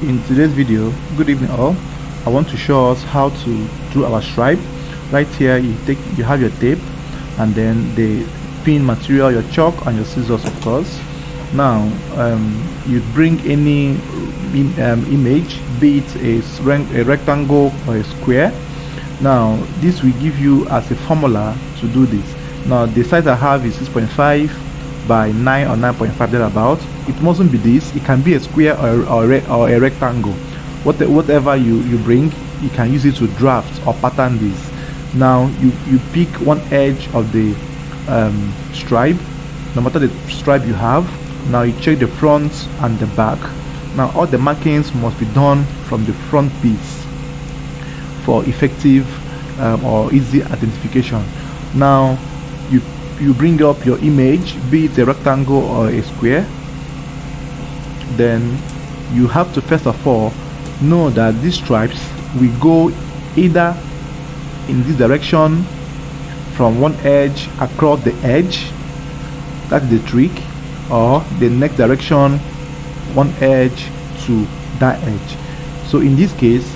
In today's video, good evening all. I want to show us how to do our stripe. Right here you have your tape and then the pin material, your chalk and your scissors, of course. Now you bring any image, be it a rectangle or a square. Now this will give you as a formula to do this. Now the size I have is 6.5 by 9 or 9.5 thereabout. It mustn't be this, it can be a square or a rectangle. Whatever you bring, you can use it to draft or pattern this. Now you pick one edge of the stripe, no matter the stripe you have. Now you check the front and the back. Now all the markings must be done from the front piece for effective or easy identification. Now you bring up your image, be it a rectangle or a square. Then you have to first of all know that these stripes will go either in this direction from one edge across the edge, that's the trick, or the next direction one edge to that edge. So in this case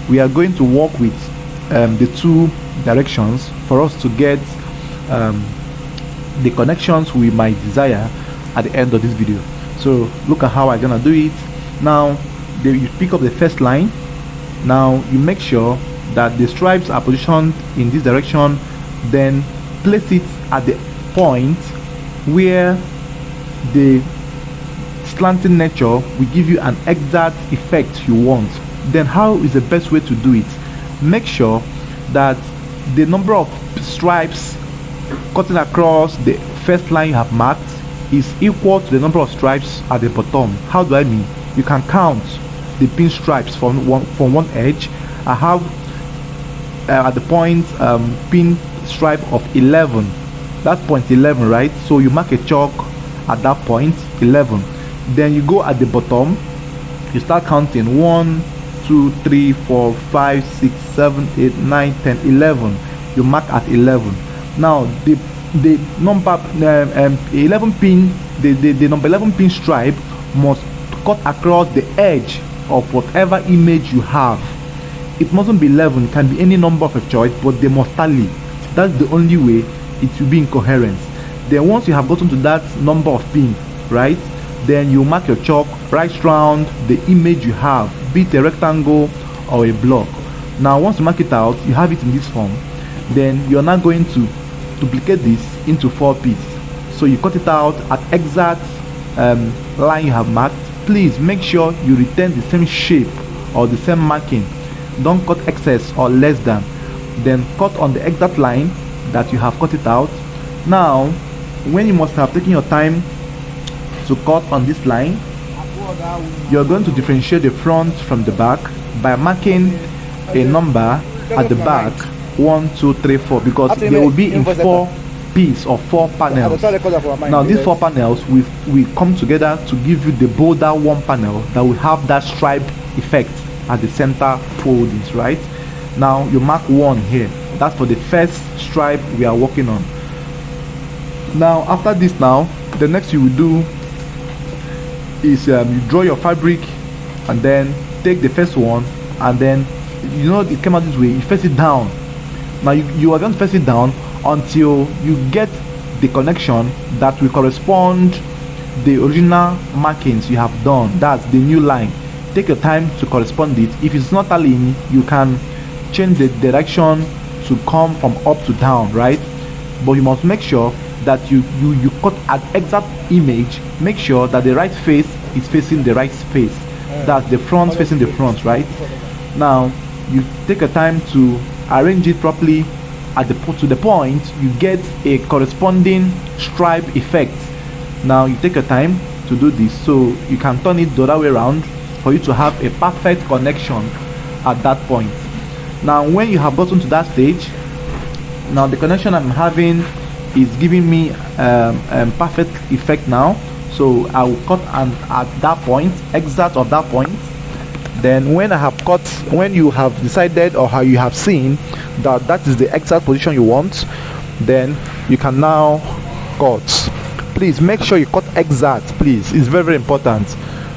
we are going to work with the two directions for us to get the connections we might desire at the end of this video. So look at how I'm gonna do it. Now you pick up the first line. Now you make sure that the stripes are positioned in this direction, then place it at the point where the slanting nature will give you an exact effect you want. Then how is the best way to do it? Make sure that the number of stripes cutting across the first line you have marked is equal to the number of stripes at the bottom. How do I mean? You can count the pin stripes from one edge. I have at the point pin stripe of 11. That's point 11, right? So you mark a chalk at that point 11. Then you go at the bottom, you start counting 1 2 3 4 5 6 7 8 9 10 11. You mark at 11. Now the number 11 pin, the number 11 pin stripe must cut across the edge of whatever image you have. It mustn't be 11, it can be any number of a choice, but they must tally. That's the only way it will be in coherence. Then once you have gotten to that number of pin, right, then you mark your chalk right round the image you have, be it a rectangle or a block. Now once you mark it out, you have it in this form. Then you're now going to duplicate this into 4 pieces. So you cut it out at exact line you have marked. Please make sure you retain the same shape or the same marking. Don't cut excess or less than. Then cut on the exact line that you have cut it out. Now when you must have taken your time to cut on this line, you're going to differentiate the front from the back by marking a number at the back, 1 2 3 4, because they will be in 4 pieces or 4 panels. Now these 4 panels will come together to give you the bolder one panel that will have that stripe effect at the center foldings, right? Now you mark 1 here. That's for the first stripe we are working on. Now after this, now the next you will do is you draw your fabric and then take the first one, and then it came out this way, you face it down. Now you are going to face it down until you get the connection that will correspond the original markings you have done. That's the new line. Take your time to correspond it. If it's not tallying, you can change the direction to come from up to down, right? But you must make sure that you cut an exact image. Make sure that the right face is facing the right face. That's the front facing the front, right? Now you take your time to arrange it properly to the point you get a corresponding stripe effect. Now you take your time to do this, so you can turn it the other way around for you to have a perfect connection at that point. Now when you have gotten to that stage, now the connection I'm having is giving me perfect effect now. So I will cut at that point, exact of that point. Then when I have cut, when you have decided or how you have seen that is the exact position you want, then you can now cut. Please make sure you cut exact, please. It's very, very important.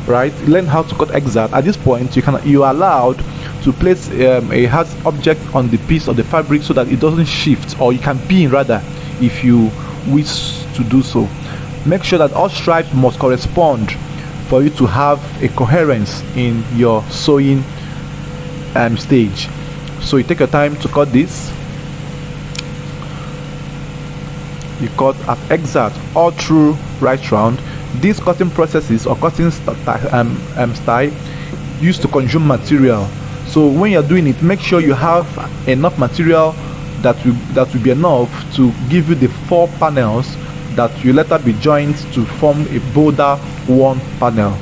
right? Learn how to cut exact. At this point, you are allowed to place a hard object on the piece of the fabric so that it doesn't shift, or you can pin rather if you wish to do so. Make sure that all stripes must correspond for you to have a coherence in your sewing stage. So you take your time to cut this. You cut at exact all through right round. These cutting processes or cutting style used to consume material. So when you're doing it, make sure you have enough material that will be enough to give you the 4 panels that will later be joined to form a bolder one panel.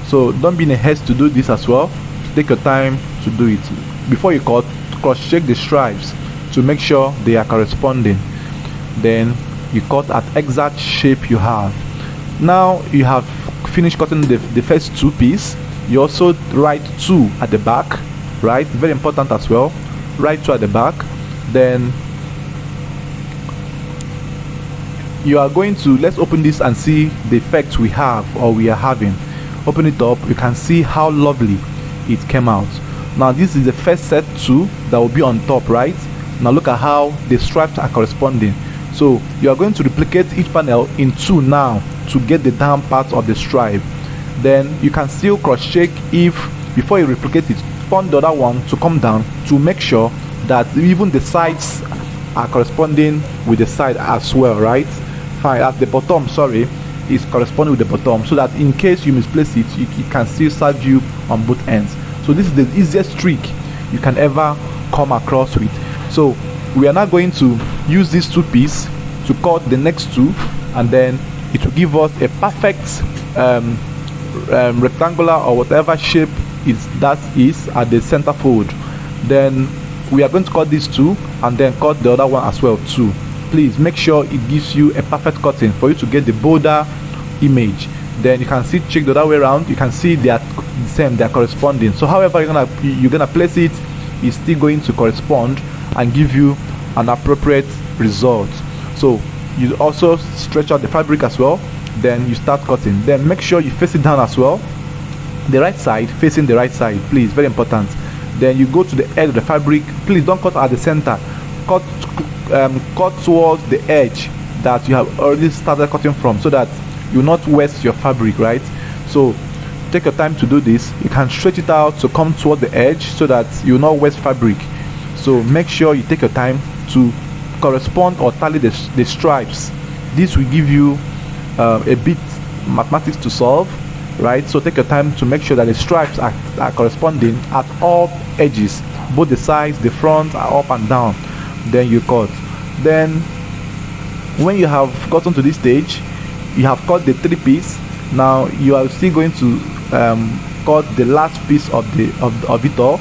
So don't be in a haste to do this as well. Take your time to do it. Before you cut, cross check the stripes to make sure they are corresponding. Then you cut at exact shape you have. Now you have finished cutting the first 2 pieces. You also write 2 at the back, right? Very important as well. Write 2 at the back. Then you are going to, let's open this and see the effect we have or we are having. Open it up. You can see how lovely it came out. Now this is the first set 2 that will be on top, right? Now look at how the stripes are corresponding. So you are going to replicate each panel in 2 now to get the down part of the stripe. Then you can still cross check if before you replicate it, turn the other one to come down to make sure that even the sides are corresponding with the side as well, right? Fine. At the bottom, sorry, is corresponding with the bottom, so that in case you misplace it, it can still serve you on both ends. So this is the easiest trick you can ever come across with. So we are now going to use these 2 pieces to cut the next 2, and then it will give us a perfect rectangular or whatever shape that is at the center fold. Then we are going to cut these 2 and then cut the other one as well too. Please make sure it gives you a perfect cutting for you to get the bolder image. Then you can see, check the other way around, you can see they are the same, they are corresponding. So however you're gonna place it, is still going to correspond and give you an appropriate result. So you also stretch out the fabric as well, then you start cutting. Then make sure you face it down as well, the right side facing the right side, please, very important. Then you go to the edge of the fabric. Please don't cut at the center, cut towards the edge that you have already started cutting from, so that you will not waste your fabric, right? So take your time to do this. You can stretch it out to come toward the edge so that you will not waste fabric. So make sure you take your time to correspond or tally the stripes. This will give you a bit mathematics to solve, right? So take your time to make sure that the stripes are corresponding at all edges, both the sides, the front, are up and down. Then you cut. Then when you have gotten to this stage, you have cut the 3 pieces. Now you are still going to cut the last piece of it all.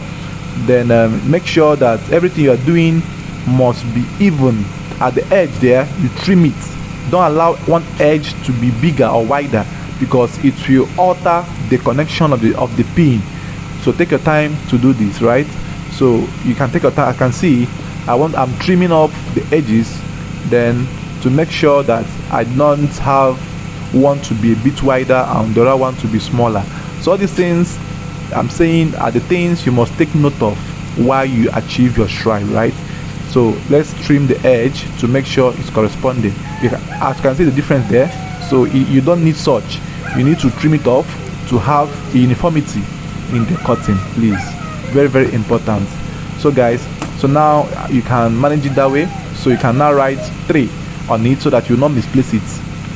Then make sure that everything you are doing must be even. At the edge there, you trim it. Don't allow one edge to be bigger or wider, because it will alter the connection of the pin. So take your time to do this, right? So you can take your time. I can see I'm trimming off the edges, then to make sure that I don't have one to be a bit wider and the other one to be smaller. So all these things I'm saying are the things you must take note of while you achieve your stripe, right? So let's trim the edge to make sure it's corresponding. As you can see the difference there. So you don't need such. You need to trim it off to have uniformity in the cutting, please. Very, very important. So guys, so now you can manage it that way. So you can now write 3 on it so that you not misplace it.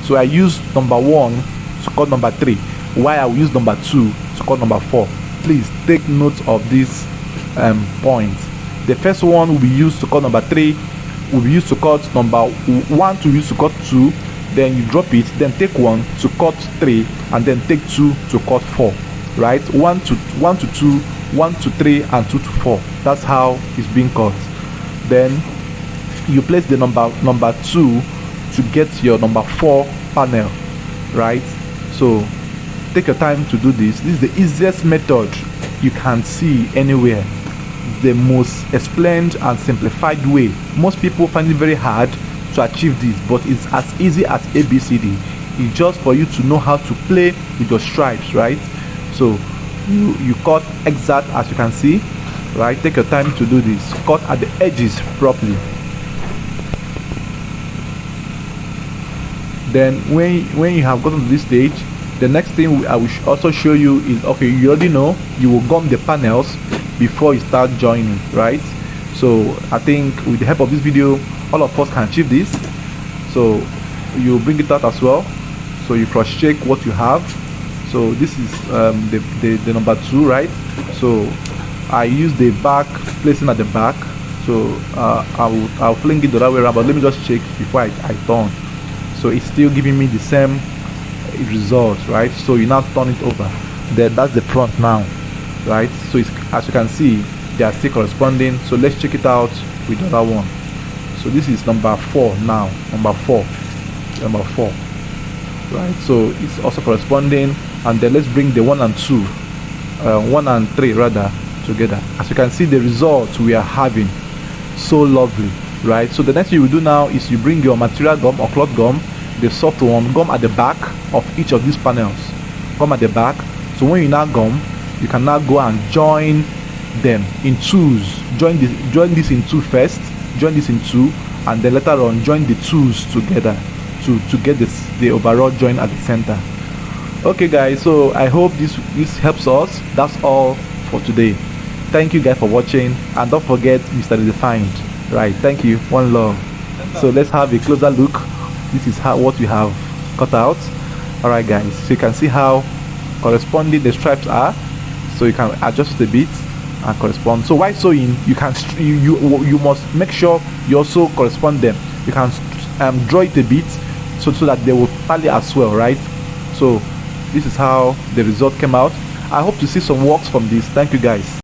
So I use number 1 to cut number 3, while I will use number 2 to cut number 4. Please take note of these points. The first one will be used to cut number 3, will be used to cut number 1 to use to cut 2, then you drop it, then take 1 to cut 3, and then take 2 to cut 4, right? 1 to 2, 1 to 3, and 2 to 4. That's how it's being cut. Then you place the number 2 to get your number 4 panel, right? So take your time to do this. This is the easiest method you can see anywhere, the most explained and simplified way. Most people find it very hard to achieve this, but it's as easy as ABCD. It's just for you to know how to play with your stripes, right? So you cut exact as you can see, right? Take your time to do this. Cut at the edges properly. Then when you have gotten to this stage, the next thing I will also show you is, okay, you already know you will gum the panels before you start joining, right? So I think with the help of this video, all of us can achieve this. So you bring it out as well, so you cross check what you have. So this is the number 2, right? So I use the back, placing at the back. So I'll fling it the other way around, but let me just check before I turn. So it's still giving me the same result, right? So you now turn it over. Then that's the front now, right? So it's, as you can see, they are still corresponding. So let's check it out with the other one. So this is number 4 now. Number 4, right? So it's also corresponding. And then let's bring the 1 and 2, 1 and 3 rather, together. As you can see, the results we are having, so lovely, right? So the next thing you will do now is you bring your material gum or cloth gum, the soft one, gum at the back of each of these panels. Gum at the back. So when you now gum, you can now go and join them in twos. Join this in two first. Join this in two, and then later on join the twos together to get the overall join at the center. Okay guys, so I hope this helps us. That's all for today. Thank you guys for watching, and don't forget Mr. Redefined. Right, thank you. One love. So let's have a closer look. This is what we have cut out. Alright guys, so you can see how corresponding the stripes are. So you can adjust it a bit and correspond. So while sewing, you can you must make sure you also correspond them. You can draw it a bit so that they will tally as well, right? So this is how the result came out. I hope to see some works from this. Thank you guys.